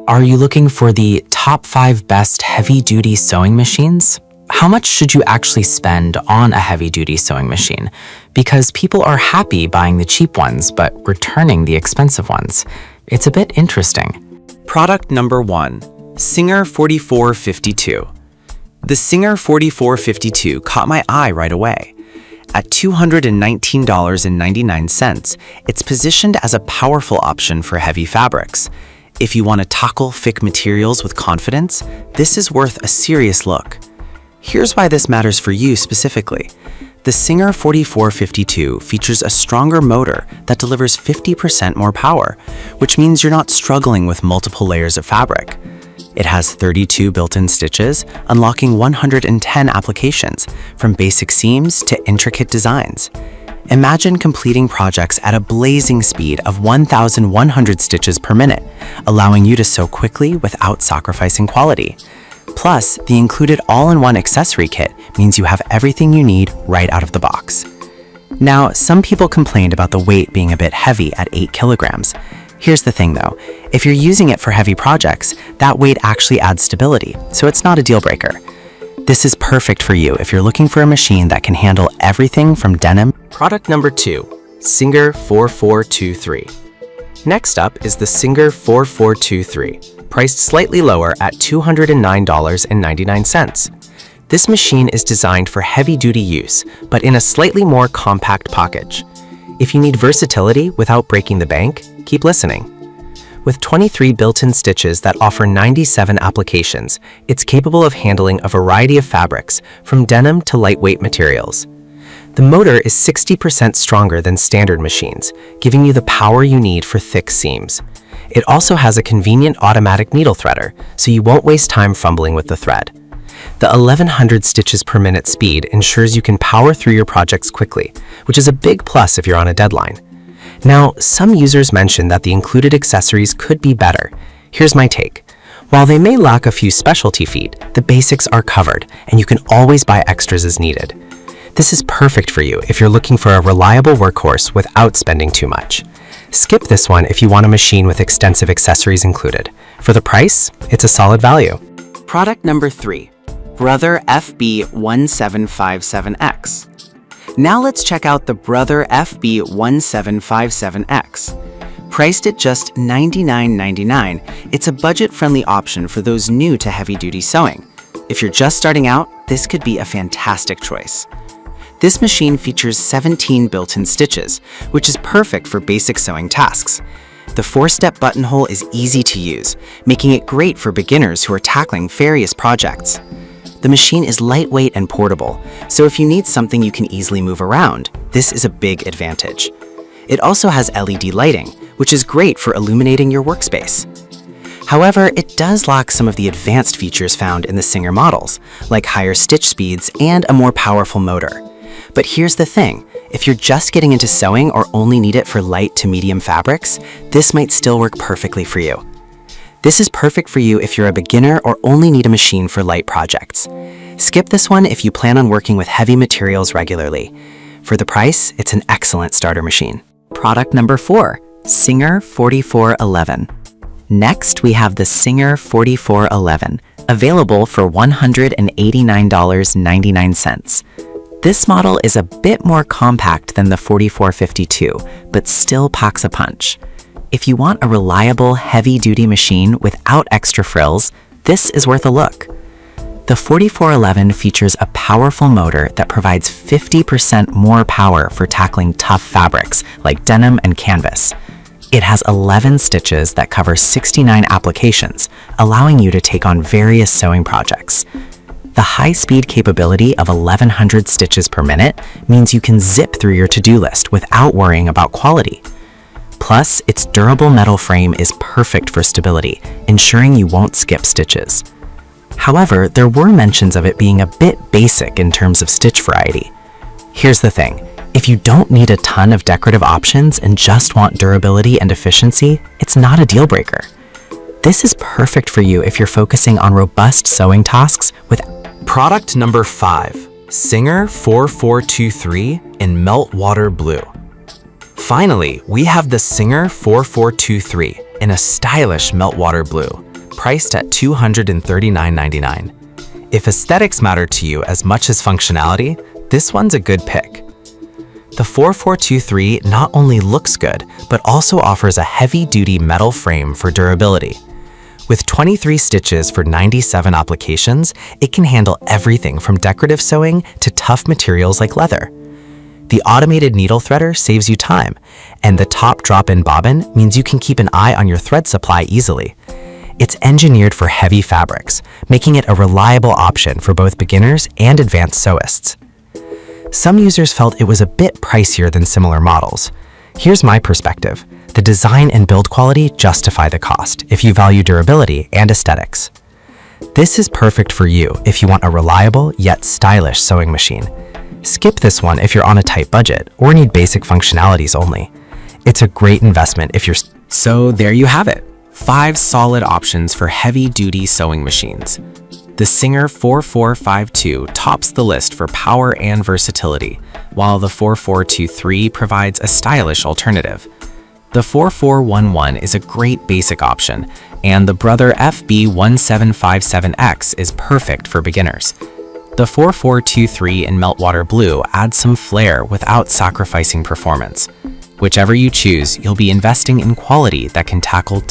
Are you looking for the top 5 best heavy-duty sewing machines? How much should you actually spend on a heavy-duty sewing machine? Because people are happy buying the cheap ones, but returning the expensive ones. It's a bit interesting. Product number 1. Singer 4452. The Singer 4452 caught my eye right away. At $219.99, it's positioned as a powerful option for heavy fabrics. If you want to tackle thick materials with confidence, this is worth a serious look. Here's why this matters for you specifically. The Singer 4452 features a stronger motor that delivers 50% more power, which means you're not struggling with multiple layers of fabric. It has 32 built-in stitches, unlocking 110 applications, from basic seams to intricate designs. Imagine completing projects at a blazing speed of 1,100 stitches per minute, allowing you to sew quickly without sacrificing quality. Plus, the included all-in-one accessory kit means you have everything you need right out of the box. Now, some people complained about the weight being a bit heavy at 8 kilograms. Here's the thing though, if you're using it for heavy projects, that weight actually adds stability, so it's not a deal breaker. This is perfect for you if you're looking for a machine that can handle everything from denim. Product number 2, Singer 4423. Next up is the Singer 4423, priced slightly lower at $209.99. This machine is designed for heavy-duty use, but in a slightly more compact package. If you need versatility without breaking the bank, keep listening. With 23 built-in stitches that offer 97 applications, it's capable of handling a variety of fabrics, from denim to lightweight materials. The motor is 60% stronger than standard machines, giving you the power you need for thick seams. It also has a convenient automatic needle threader, so you won't waste time fumbling with the thread. The 1,100 stitches per minute speed ensures you can power through your projects quickly, which is a big plus if you're on a deadline. Now, some users mentioned that the included accessories could be better. Here's my take. While they may lack a few specialty feet, the basics are covered, and you can always buy extras as needed. This is perfect for you if you're looking for a reliable workhorse without spending too much. Skip this one if you want a machine with extensive accessories included. For the price, it's a solid value. Product number 3. Brother FB1757X. Now let's check out the Brother FB1757X. Priced at just $99.99, it's a budget-friendly option for those new to heavy-duty sewing. If you're just starting out, this could be a fantastic choice. This machine features 17 built-in stitches, which is perfect for basic sewing tasks. The 4-step buttonhole is easy to use, making it great for beginners who are tackling various projects. The machine is lightweight and portable, so if you need something you can easily move around, this is a big advantage. It also has LED lighting, which is great for illuminating your workspace. However, it does lack some of the advanced features found in the Singer models, like higher stitch speeds and a more powerful motor. But here's the thing, if you're just getting into sewing or only need it for light to medium fabrics, this might still work perfectly for you. This is perfect for you if you're a beginner or only need a machine for light projects. Skip this one if you plan on working with heavy materials regularly. For the price, it's an excellent starter machine. Product number 4, Singer 4411. Next, we have the Singer 4411, available for $189.99. This model is a bit more compact than the 4452, but still packs a punch. If you want a reliable, heavy-duty machine without extra frills, this is worth a look. The 4411 features a powerful motor that provides 50% more power for tackling tough fabrics like denim and canvas. It has 11 stitches that cover 69 applications, allowing you to take on various sewing projects. The high-speed capability of 1,100 stitches per minute means you can zip through your to-do list without worrying about quality. Plus, its durable metal frame is perfect for stability, ensuring you won't skip stitches. However, there were mentions of it being a bit basic in terms of stitch variety. Here's the thing, if you don't need a ton of decorative options and just want durability and efficiency, it's not a deal breaker. This is perfect for you if you're focusing on robust sewing tasks with. Product number 5, Singer 4423 in Meltwater Blue. Finally, we have the Singer 4423 in a stylish meltwater blue. priced at $239.99. If aesthetics matter to you as much as functionality, this one's a good pick. The 4423 not only looks good, but also offers a heavy-duty metal frame for durability. With 23 stitches for 97 applications, it can handle everything from decorative sewing to tough materials like leather. The automated needle threader saves you time, and the top drop-in bobbin means you can keep an eye on your thread supply easily. It's engineered for heavy fabrics, making it a reliable option for both beginners and advanced sewists. Some users felt it was a bit pricier than similar models. Here's my perspective. The design and build quality justify the cost if you value durability and aesthetics. This is perfect for you if you want a reliable yet stylish sewing machine. Skip this one if you're on a tight budget or need basic functionalities only. It's a great investment if you're... So there you have it. 5 solid options for heavy-duty sewing machines. The Singer 4452 tops the list for power and versatility, while the 4423 provides a stylish alternative. The 4411 is a great basic option, and the Brother FB1757X is perfect for beginners. The 4423 in Meltwater Blue adds some flair without sacrificing performance. Whichever you choose, you'll be investing in quality that can tackle